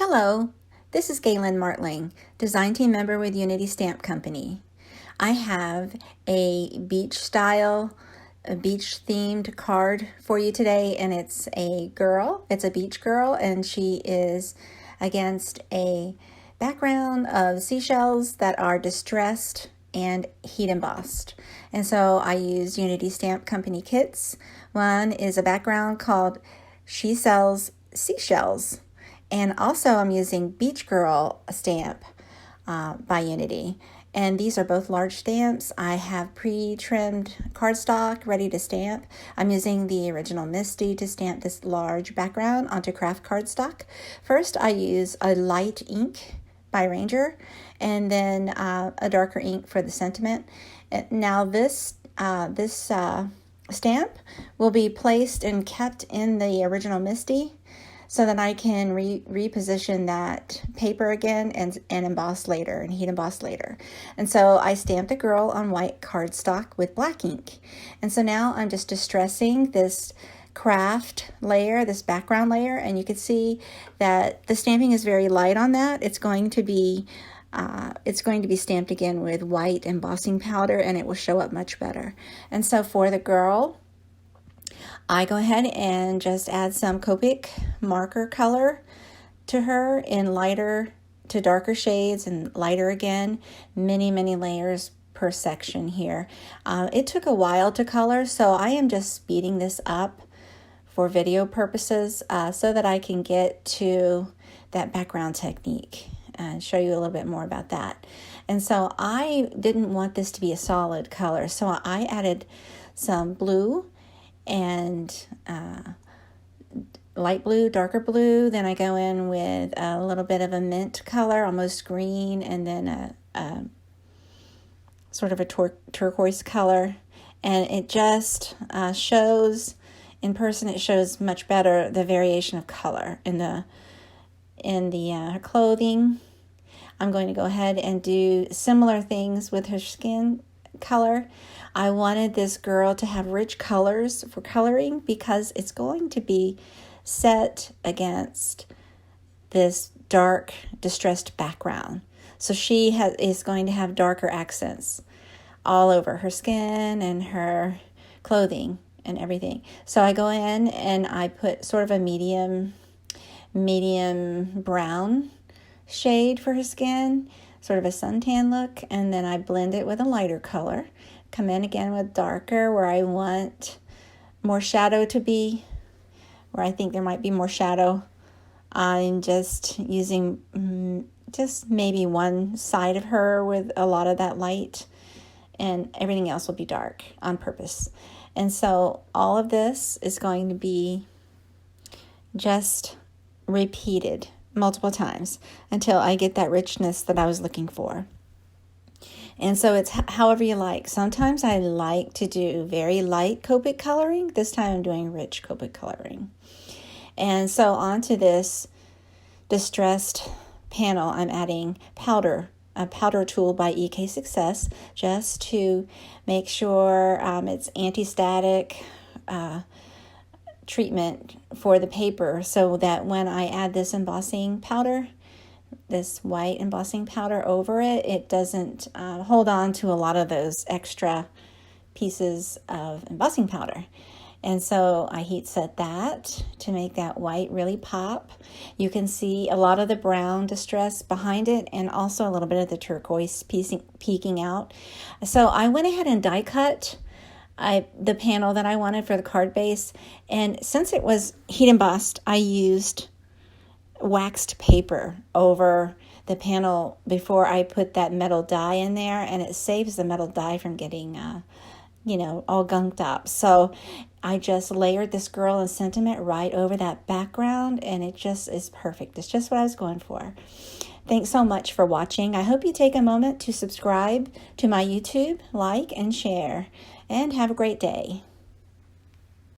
Hello, this is Galen Martling, design team member with Unity Stamp Company. I have a beach themed card for you today, and it's a girl. It's a beach girl, and she is against a background of seashells that are distressed and heat embossed. And so I use Unity Stamp Company kits. One is a background called She Sells Seashells. And also I'm using Beach Girl stamp by Unity. And these are both large stamps. I have pre-trimmed cardstock ready to stamp. I'm using the original Misty to stamp this large background onto craft cardstock. First, I use a light ink by Ranger, and then a darker ink for the sentiment. Now this stamp will be placed and kept in the original Misty, so that I can reposition that paper again and emboss later and heat emboss later. And so I stamped a girl on white cardstock with black ink. And so now I'm just distressing this craft layer, this background layer, and you can see that the stamping is very light on that. It's going to be stamped again with white embossing powder, and it will show up much better. And so for the girl, I go ahead and just add some Copic marker color to her in lighter to darker shades and lighter again, many layers per section here. It took a while to color, so I am just speeding this up for video purposes so that I can get to that background technique and show you a little bit more about that. And so I didn't want this to be a solid color, so I added some blue and light blue, darker blue. Then I go in with a little bit of a mint color, almost green, and then a sort of a turquoise color. And it just shows, in person, it shows much better the variation of color in the her clothing. I'm going to go ahead and do similar things with her skin color. I wanted this girl to have rich colors for coloring because it's going to be set against this dark distressed background. So she is going to have darker accents all over her skin and her clothing and everything. So I go in and I put sort of a medium brown shade for her skin, sort of a suntan look, and then I blend it with a lighter color. Come in again with darker where I want more shadow to be, where I think there might be more shadow. I'm just using just maybe one side of her with a lot of that light, and everything else will be dark on purpose. And so all of this is going to be just repeated multiple times until I get that richness that I was looking for. And so it's however you like. Sometimes I like to do very light Copic coloring. This time I'm doing rich Copic coloring. And so onto this distressed panel, I'm adding a powder tool by EK Success, just to make sure it's anti-static treatment for the paper, so that when I add this embossing powder, this white embossing powder over it, it doesn't hold on to a lot of those extra pieces of embossing powder. And so I heat set that to make that white really pop. You can see a lot of the brown distress behind it, and also a little bit of the turquoise peeking out. So I went ahead and die cut the panel that I wanted for the card base, and since it was heat embossed, I used waxed paper over the panel before I put that metal die in there, and it saves the metal die from getting all gunked up. So I just layered this girl in sentiment right over that background, and it just is perfect. It's just what I was going for. Thanks so much for watching. I hope you take a moment to subscribe to my YouTube, like and share, and have a great day.